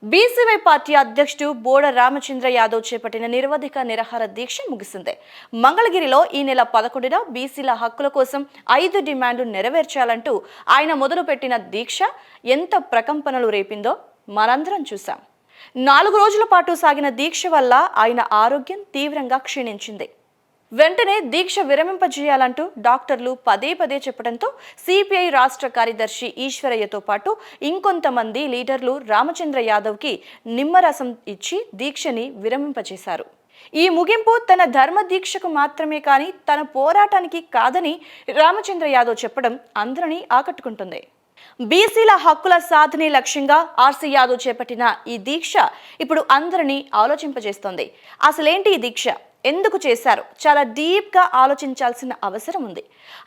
BCY party అధ్యక్షుడు బోడ రామచంద్ర యాదవ్ చేపట్టిన నిరవధిక నిరాహార దీక్ష ముగిసింది. మంగళగిరిలో ఈ నెల 11న బీసీల హక్కుల కోసం 5 డిమాండ్లు నెరవేర్చాలంటూ ఆయన మొదలుపెట్టిన దీక్ష ఎంత ప్రకంపనలు రేపిందో మనందరం చూసాం. 4 రోజుల పాటు సాగిన దీక్ష వల్ల ఆయన ఆరోగ్యం తీవ్రంగా క్షీణించింది. వెంటనే దీక్ష విరమింపజేయాలంటూ డాక్టర్లు పదే పదే చెప్పడంతో సిపిఐ రాష్ట్ర కార్యదర్శి ఈశ్వరయ్యతో పాటు ఇంకొంతమంది లీడర్లు రామచంద్ర యాదవ్కి నిమ్మరసం ఇచ్చి దీక్షని విరమింపజేశారు. ఈ ముగింపు తన ధర్మ దీక్షకు మాత్రమే కానీ తన పోరాటానికి కాదని రామచంద్ర యాదవ్ చెప్పడం అందరినీ ఆకట్టుకుంటుంది. బీసీల హక్కుల సాధనే లక్ష్యంగా ఆర్సీ యాదవ్ చేపట్టిన ఈ దీక్ష ఇప్పుడు అందరినీ ఆలోచింపజేస్తోంది. అసలేంటి ఈ దీక్ష, ఎందుకు చేశారు, చాలా డీప్గా ఆలోచించాల్సిన అవసరం ఉంది.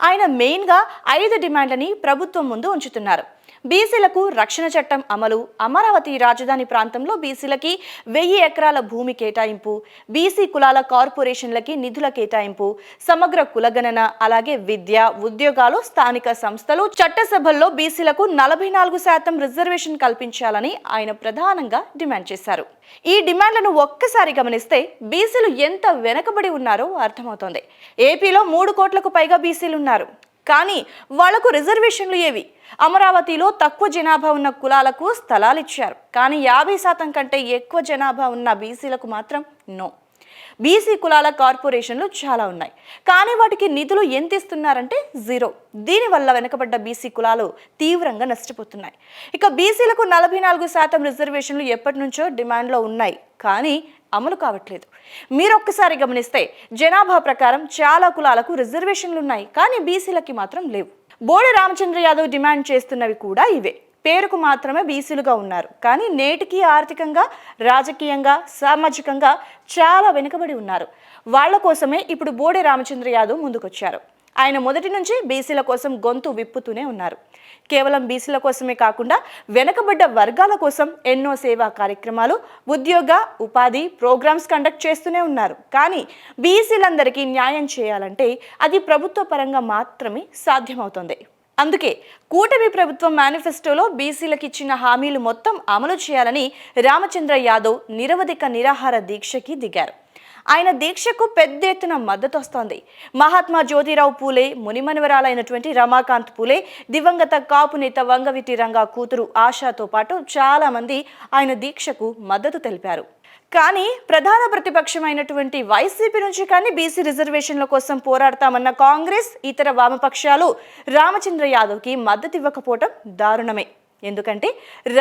ఆయన మెయిన్గా 5 డిమాండ్లని ప్రభుత్వం ముందు ఉంచుతున్నారు. బీసీలకు రక్షణ చట్టం అమలు, అమరావతి రాజధాని ప్రాంతంలో బీసీలకి 1000 ఎకరాల భూమి కేటాయింపు, బీసీ కులాల కార్పొరేషన్లకి నిధుల కేటాయింపు, సమగ్ర కులగణన, అలాగే విద్య, ఉద్యోగాలు, స్థానిక సంస్థలు, చట్టసభల్లో బీసీలకు 44% రిజర్వేషన్ కల్పించాలని ఆయన ప్రధానంగా డిమాండ్ చేశారు. ఈ డిమాండ్లను ఒక్కసారి గమనిస్తే బీసీలు ఎంత వెనకబడి ఉన్నారో అర్థమవుతోంది. ఏపీలో 3 కోట్లకు పైగా బీసీలు ఉన్నారు, కానీ వాళ్లకు రిజర్వేషన్లు ఏవి? అమరావతిలో తక్కువ జనాభా ఉన్న కులాలకు స్థలాలు ఇచ్చారు, కానీ 50% కంటే ఎక్కువ జనాభా ఉన్న బీసీలకు మాత్రం నో. బీసీ కులాల కార్పొరేషన్లు చాలా ఉన్నాయి, కానీ వాటికి నిధులు ఎంత ఇస్తున్నారంటే 0. దీనివల్ల వెనుకబడ్డ బీసీ కులాలు తీవ్రంగా నష్టపోతున్నాయి. ఇక బీసీలకు 44% రిజర్వేషన్లు ఎప్పటి నుంచో డిమాండ్లో ఉన్నాయి, కానీ అమలు కావట్లేదు. మీరు ఒక్కసారి గమనిస్తే జనాభా ప్రకారం చాలా కులాలకు రిజర్వేషన్లు ఉన్నాయి, కానీ బీసీలకి మాత్రం లేవు. బోడ రామచంద్ర యాదవ్ డిమాండ్ చేస్తున్నవి కూడా ఇవే. పేరుకు మాత్రమే బీసీలుగా ఉన్నారు, కానీ నేటికి ఆర్థికంగా, రాజకీయంగా, సామాజికంగా చాలా వెనుకబడి ఉన్నారు. వాళ్ల కోసమే ఇప్పుడు బోడే రామచంద్ర యాదవ్ ముందుకొచ్చారు. ఆయన మొదటి నుంచి బీసీల కోసం గొంతు విప్పుతూనే ఉన్నారు. కేవలం బీసీల కోసమే కాకుండా వెనకబడ్డ వర్గాల కోసం ఎన్నో సేవా కార్యక్రమాలు, ఉద్యోగ, ఉపాధి ప్రోగ్రామ్స్ కండక్ట్ చేస్తూనే ఉన్నారు. కానీ బీసీలందరికీ న్యాయం చేయాలంటే అది ప్రభుత్వ పరంగా మాత్రమే సాధ్యమవుతుంది. అందుకే కూటమి ప్రభుత్వం మేనిఫెస్టోలో బీసీలకు ఇచ్చిన హామీలు మొత్తం అమలు చేయాలని రామచంద్ర యాదవ్ నిరవధిక నిరాహార దీక్షకి దిగారు. ఆయన దీక్షకు పెద్ద ఎత్తున మద్దతు వస్తోంది. మహాత్మా జ్యోతిరావు పూలే మునిమనవరాలైనటువంటి రమాకాంత్ పూలే, దివంగత కాపు నేత వంగవీటి రంగా కూతురు ఆశాతో పాటు చాలా మంది ఆయన దీక్షకు మద్దతు తెలిపారు. కానీ ప్రధాన ప్రతిపక్షమైనటువంటి వైసీపీ నుంచి కానీ బీసీ రిజర్వేషన్ల కోసం పోరాడతామన్న కాంగ్రెస్, ఇతర వామపక్షాలు రామచంద్ర యాదవ్కి మద్దతు ఇవ్వకపోవటం దారుణమే. ఎందుకంటే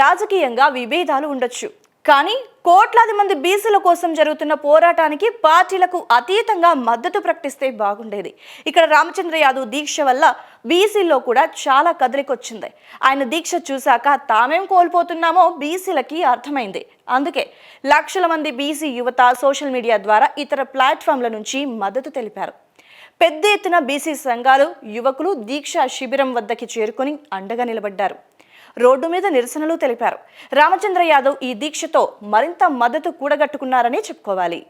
రాజకీయంగా విభేదాలు ఉండొచ్చు, కానీ కోట్లాది మంది బీసీల కోసం జరుగుతున్న పోరాటానికి పార్టీలకు అతీతంగా మద్దతు ప్రకటిస్తే బాగుండేది. ఇక్కడ రామచంద్ర యాదవ్ దీక్ష వల్ల బీసీల్లో కూడా చాలా కదలికొచ్చింది. ఆయన దీక్ష చూశాక తామేం కోల్పోతున్నామో బీసీలకి అర్థమైంది. అందుకే లక్షల మంది బీసీ యువత సోషల్ మీడియా ద్వారా ఇతర ప్లాట్ఫామ్ల నుంచి మద్దతు తెలిపారు. పెద్ద ఎత్తున బీసీ సంఘాలు, యువకులు దీక్ష శిబిరం వద్దకి చేరుకొని అండగా నిలబడ్డారు. రోడ్డు మీద నిరసనలు తెలిపారు. రామచంద్ర యాదవ్ ఈ దీక్షతో మరింత మద్దతు కూడగట్టుకున్నారని చెప్పుకోవాలి.